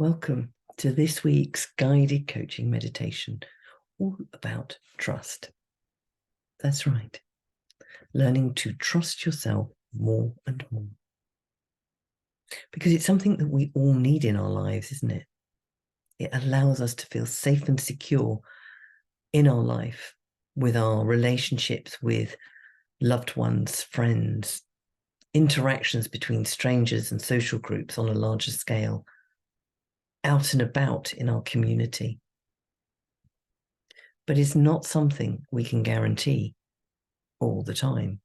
Welcome to this week's guided coaching meditation, all about trust. That's right, learning to trust yourself more and more. Because it's something that we all need in our lives, isn't it? It allows us to feel safe and secure in our life, with our relationships with loved ones, friends, interactions between strangers and social groups on a larger scale, out and about in our community. But it's not something we can guarantee all the time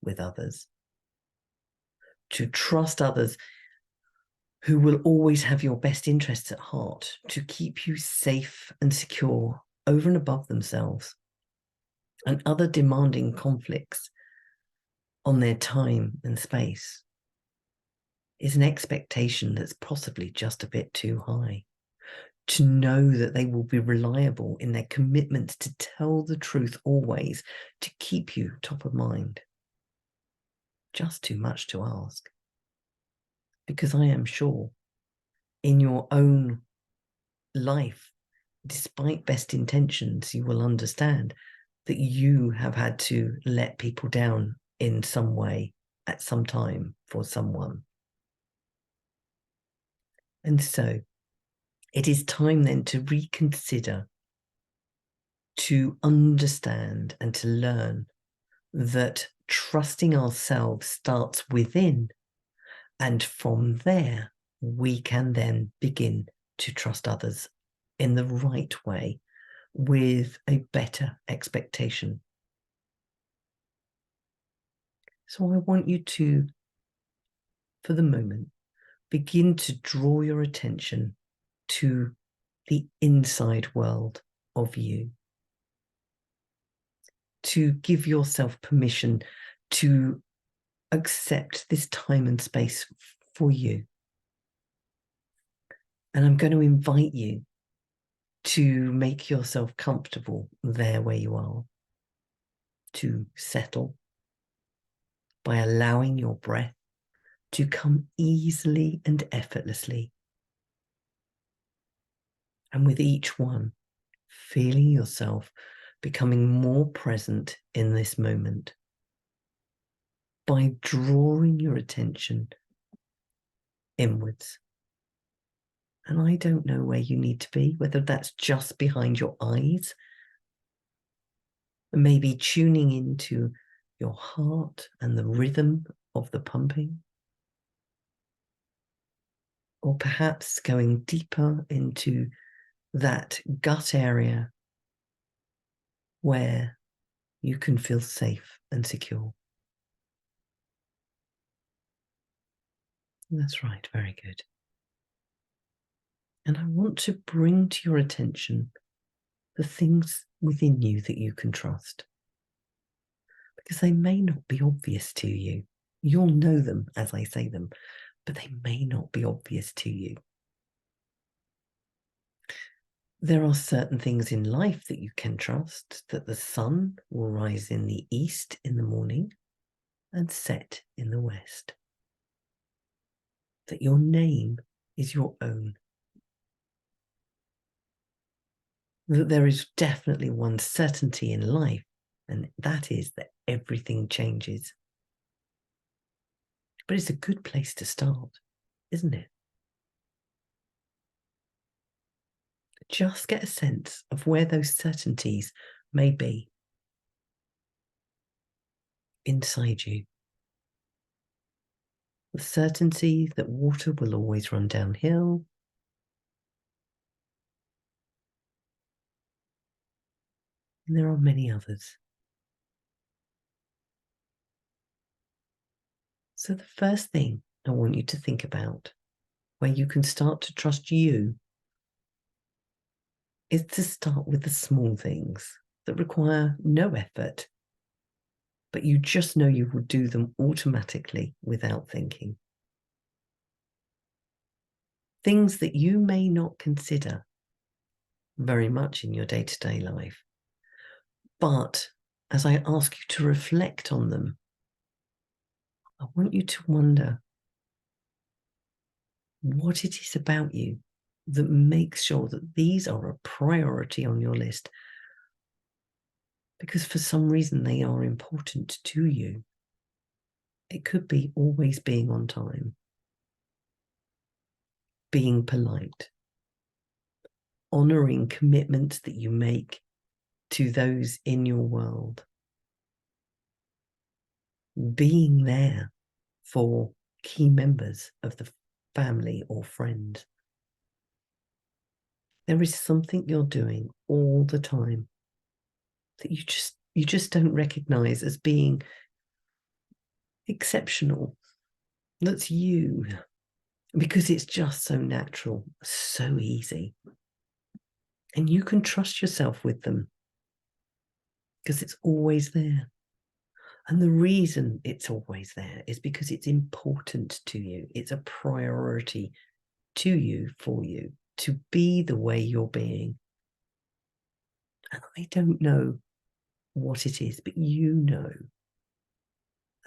with others. To trust others who will always have your best interests at heart, to keep you safe and secure over and above themselves and other demanding conflicts on their time and space, is an expectation that's possibly just a bit too high. To know that they will be reliable in their commitment to tell the truth always, to keep you top of mind. Just too much to ask. Because I am sure in your own life, despite best intentions, you will understand that you have had to let people down in some way at some time for someone. And so it is time then to reconsider, to understand and to learn that trusting ourselves starts within, and from there we can then begin to trust others in the right way with a better expectation. So I want you to, for the moment, begin to draw your attention to the inside world of you. To give yourself permission to accept this time and space for you. And I'm going to invite you to make yourself comfortable there where you are, to settle by allowing your breath to come easily and effortlessly. And with each one, feeling yourself becoming more present in this moment by drawing your attention inwards. And I don't know where you need to be, whether that's just behind your eyes, maybe tuning into your heart and the rhythm of the pumping, or perhaps going deeper into that gut area where you can feel safe and secure. That's right, very good. And I want to bring to your attention the things within you that you can trust, because they may not be obvious to you. You'll know them as I say them, but they may not be obvious to you. There are certain things in life that you can trust, that the sun will rise in the east in the morning and set in the west, that your name is your own, that there is definitely one certainty in life, and that is that everything changes. But it's a good place to start, isn't it? Just get a sense of where those certainties may be inside you. The certainty that water will always run downhill, and there are many others. So the first thing I want you to think about, where you can start to trust you, is to start with the small things that require no effort, but you just know you will do them automatically without thinking. Things that you may not consider very much in your day-to-day life. But as I ask you to reflect on them, I want you to wonder what it is about you that makes sure that these are a priority on your list, because for some reason they are important to you. It could be always being on time, being polite, honoring commitments that you make to those in your world, being there for key members of the family or friends. There is something you're doing all the time that you just don't recognize as being exceptional. That's you, because it's just so natural, so easy. And you can trust yourself with them because it's always there. And the reason it's always there is because it's important to you. It's a priority to you, for you, to be the way you're being. And I don't know what it is, but you know.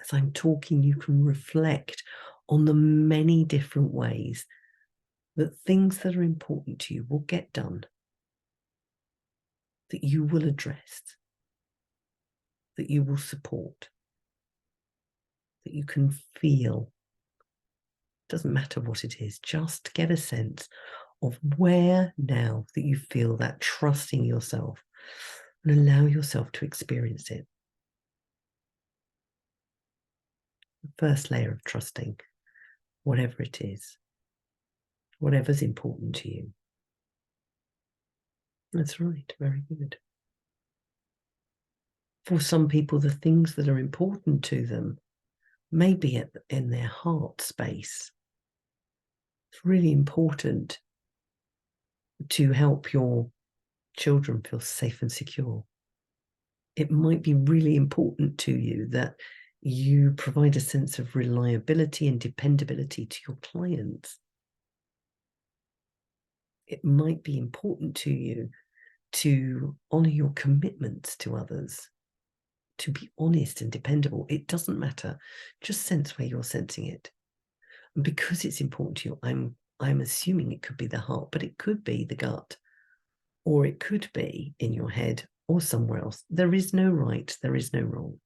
As I'm talking, you can reflect on the many different ways that things that are important to you will get done, that you will address, that you will support, that you can feel. Doesn't matter what it is, just get a sense of where now that you feel that trust in yourself, and allow yourself to experience it. The first layer of trusting, whatever it is, whatever's important to you. That's right, very good. For some people, the things that are important to them may be in their heart space. It's really important to help your children feel safe and secure. It might be really important to you that you provide a sense of reliability and dependability to your clients. It might be important to you to honor your commitments to others, to be honest and dependable. It doesn't matter. Just sense where you're sensing it. And because it's important to you, I'm assuming it could be the heart, but it could be the gut, or it could be in your head or somewhere else. There is no right, there is no wrong.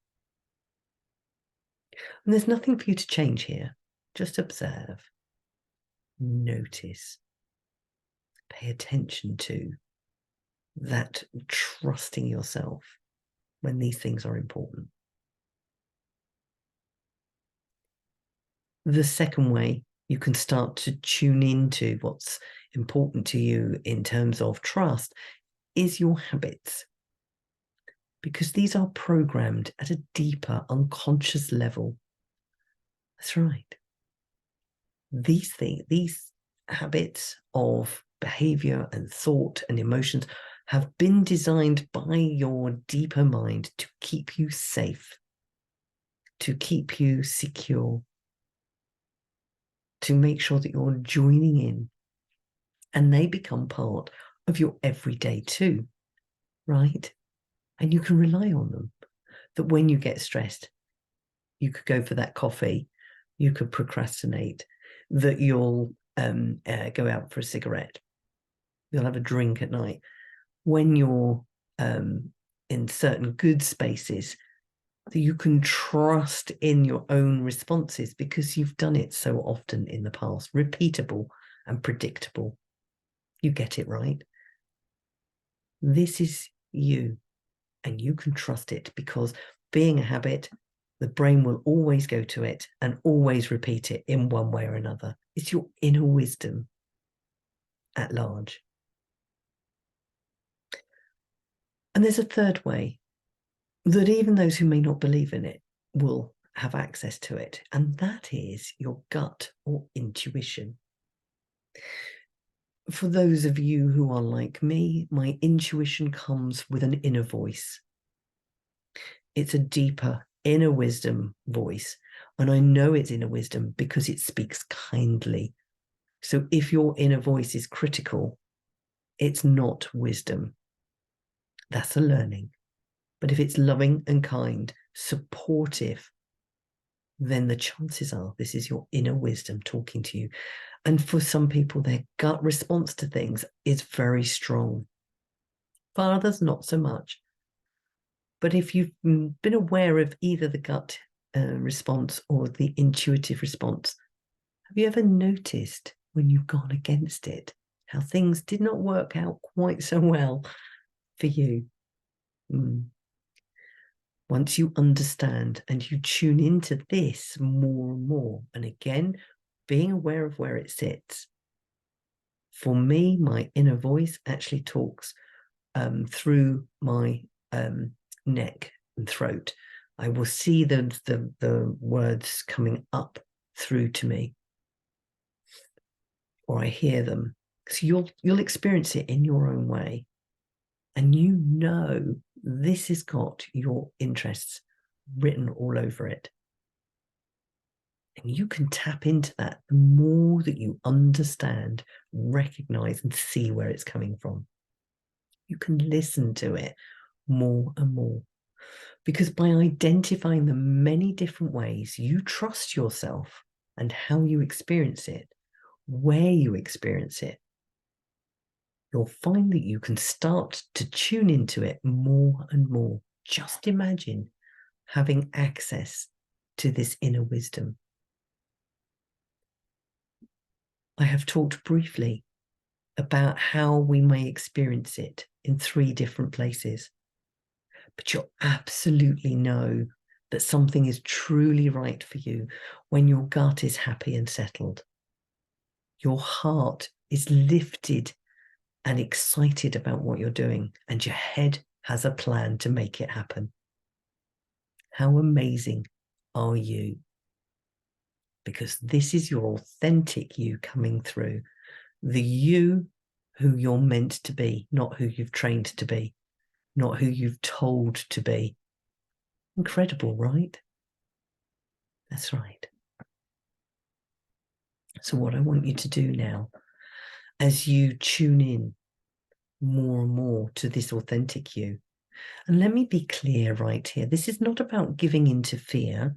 And there's nothing for you to change here. Just observe, notice, pay attention to that trusting yourself when these things are important. The second way you can start to tune into what's important to you in terms of trust is your habits, because these are programmed at a deeper unconscious level. That's right. These habits of behavior and thought and emotions have been designed by your deeper mind to keep you safe, to keep you secure, to make sure that you're joining in, and they become part of your everyday too, right? And you can rely on them, that when you get stressed, you could go for that coffee, you could procrastinate, that you'll go out for a cigarette, you'll have a drink at night. When you're in certain good spaces, that you can trust in your own responses because you've done it so often in the past, repeatable and predictable. You get it right. This is you, and you can trust it because being a habit, the brain will always go to it and always repeat it in one way or another. It's your inner wisdom at large. And there's a third way that even those who may not believe in it will have access to it, and that is your gut or intuition. For those of you who are like me, my intuition comes with an inner voice. It's a deeper inner wisdom voice, and I know it's inner wisdom because it speaks kindly. So if your inner voice is critical, it's not wisdom. That's a learning. But if it's loving and kind, supportive, then the chances are this is your inner wisdom talking to you. And for some people, their gut response to things is very strong. For others, not so much. But if you've been aware of either the gut response or the intuitive response, have you ever noticed when you've gone against it, how things did not work out quite so well for you? Once you understand and you tune into this more and more, and again, being aware of where it sits. For me, my inner voice actually talks through my neck and throat. I will see the words coming up through to me, or I hear them. So you'll experience it in your own way, and you know this has got your interests written all over it. And you can tap into that the more that you understand, recognize, and see where it's coming from. You can listen to it more and more. Because by identifying the many different ways you trust yourself and how you experience it, where you experience it, you'll find that you can start to tune into it more and more. Just imagine having access to this inner wisdom. I have talked briefly about how we may experience it in 3 different places. But you'll absolutely know that something is truly right for you when your gut is happy and settled. Your heart is lifted and excited about what you're doing, and your head has a plan to make it happen. How amazing are you? Because this is your authentic you coming through, the you who you're meant to be, not who you've trained to be, not who you've told to be. Incredible, right? That's right. So what I want you to do now, as you tune in more and more to this authentic you, and let me be clear right here, this is not about giving in to fear,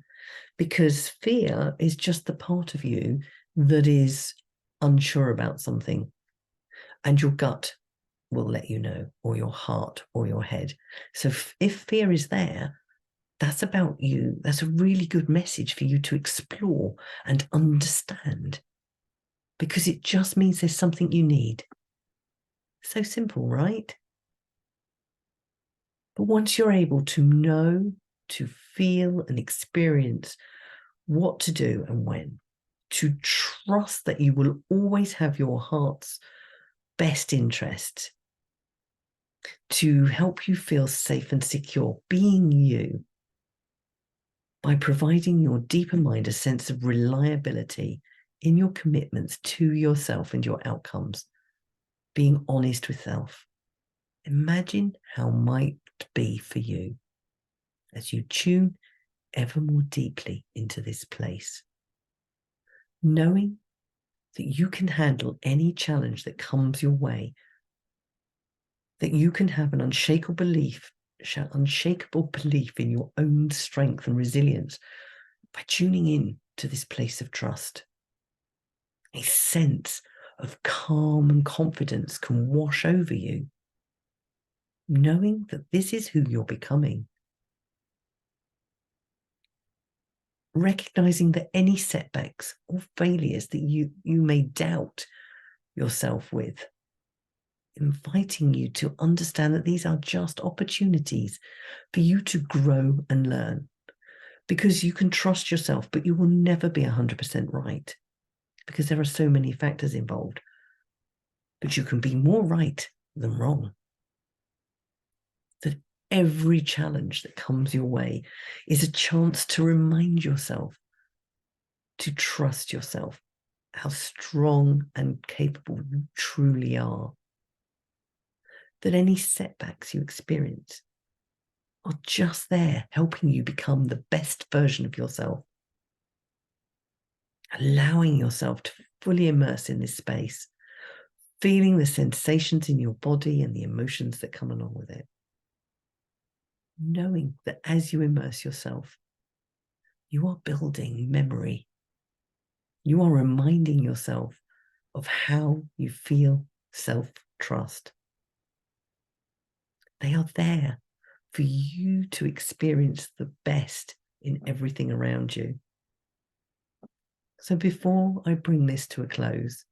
because fear is just the part of you that is unsure about something, and your gut will let you know, or your heart or your head. So if fear is there, that's about you. That's a really good message for you to explore and understand, because it just means there's something you need. So simple, right? But once you're able to know, to feel and experience what to do and when, to trust that you will always have your heart's best interests, to help you feel safe and secure being you, by providing your deeper mind a sense of reliability in your commitments to yourself and your outcomes, being honest with self. Imagine how might be for you as you tune ever more deeply into this place, knowing that you can handle any challenge that comes your way, that you can have an unshakable belief in your own strength and resilience by tuning in to this place of trust. A sense of calm and confidence can wash over you, knowing that this is who you're becoming. Recognizing that any setbacks or failures that you may doubt yourself with, inviting you to understand that these are just opportunities for you to grow and learn, because you can trust yourself, but you will never be 100% right, because there are so many factors involved. But you can be more right than wrong. That every challenge that comes your way is a chance to remind yourself to trust yourself, how strong and capable you truly are. That any setbacks you experience are just there helping you become the best version of yourself. Allowing yourself to fully immerse in this space, feeling the sensations in your body and the emotions that come along with it. Knowing that as you immerse yourself, You are building memory. You are reminding yourself of how you feel self-trust. They are there for you to experience the best in everything around you. So before I bring this to a close,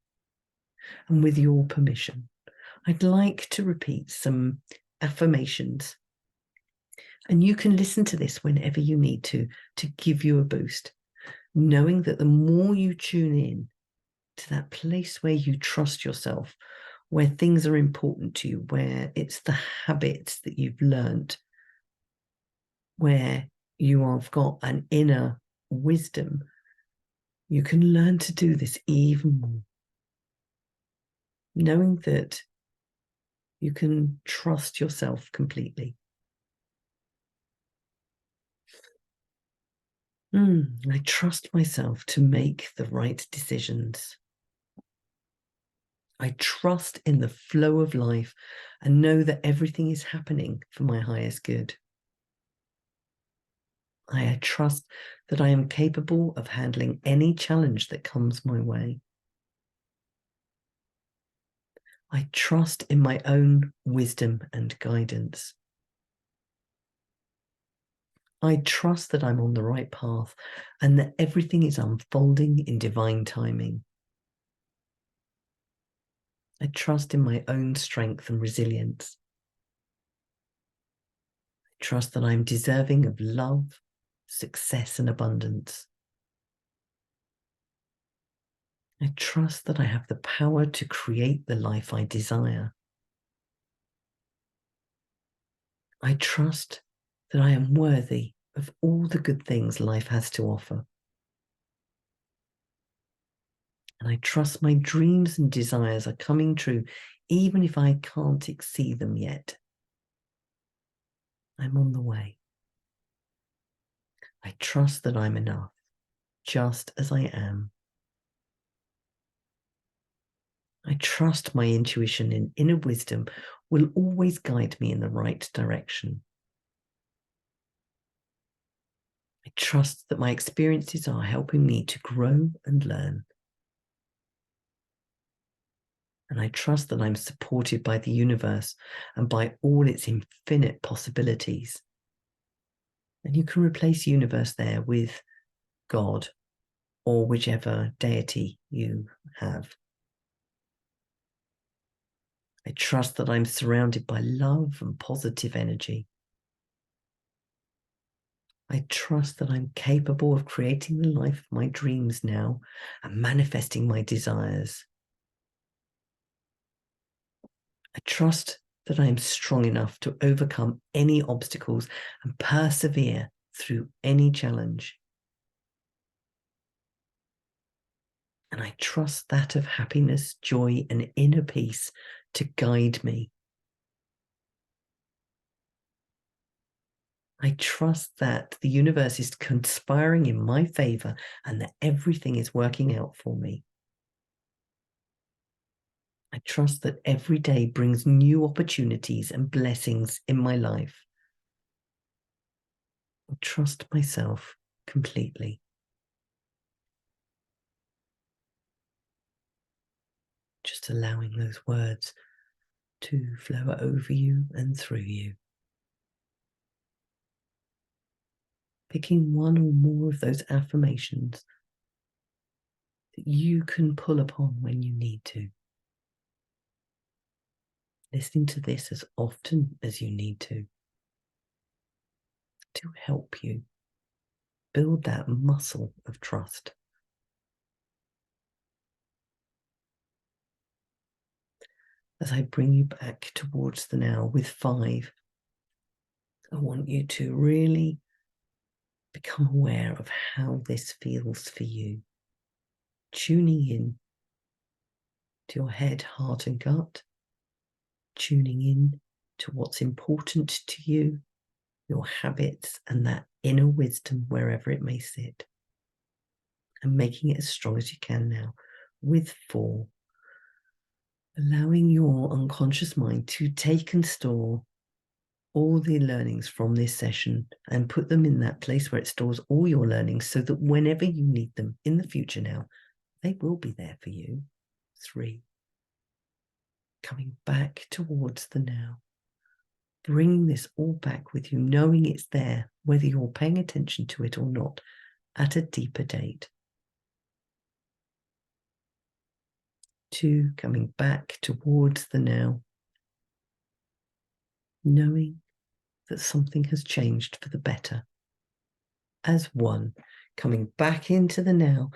and with your permission, I'd like to repeat some affirmations. And you can listen to this whenever you need to give you a boost, knowing that the more you tune in to that place where you trust yourself, where things are important to you, where it's the habits that you've learned, where you have got an inner wisdom, you can learn to do this even more. Knowing that you can trust yourself completely. I trust myself to make the right decisions. I trust in the flow of life and know that everything is happening for my highest good. I trust that I am capable of handling any challenge that comes my way. I trust in my own wisdom and guidance. I trust that I'm on the right path and that everything is unfolding in divine timing. I trust in my own strength and resilience. I trust that I'm deserving of love, success, and abundance. I trust that I have the power to create the life I desire. I trust that I am worthy of all the good things life has to offer. And I trust my dreams and desires are coming true, even if I can't exceed them yet. I'm on the way. I trust that I'm enough, just as I am. I trust my intuition and inner wisdom will always guide me in the right direction. I trust that my experiences are helping me to grow and learn. And I trust that I'm supported by the universe and by all its infinite possibilities. And you can replace universe there with God or whichever deity you have. I trust that I'm surrounded by love and positive energy. I trust that I'm capable of creating the life of my dreams now and manifesting my desires. I trust that I am strong enough to overcome any obstacles and persevere through any challenge. And I trust that of happiness, joy, and inner peace to guide me. I trust that the universe is conspiring in my favor and that everything is working out for me. I trust that every day brings new opportunities and blessings in my life. I trust myself completely. Just allowing those words to flow over you and through you. Picking one or more of those affirmations that you can pull upon when you need to. Listening to this as often as you need to help you build that muscle of trust. As I bring you back towards the now with 5, I want you to really become aware of how this feels for you. Tuning in to your head, heart, and gut. Tuning in to what's important to you, your habits, and that inner wisdom wherever it may sit. And making it as strong as you can now with 4. Allowing your unconscious mind to take and store all the learnings from this session and put them in that place where it stores all your learnings so that whenever you need them in the future now, they will be there for you. 3, coming back towards the now. Bringing this all back with you, knowing it's there, whether you're paying attention to it or not, at a deeper date. 2, coming back towards the now, knowing that something has changed for the better. As 1, coming back into the now,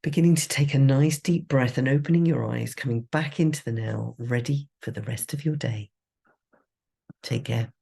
beginning to take a nice deep breath and opening your eyes, coming back into the now, ready for the rest of your day. Take care.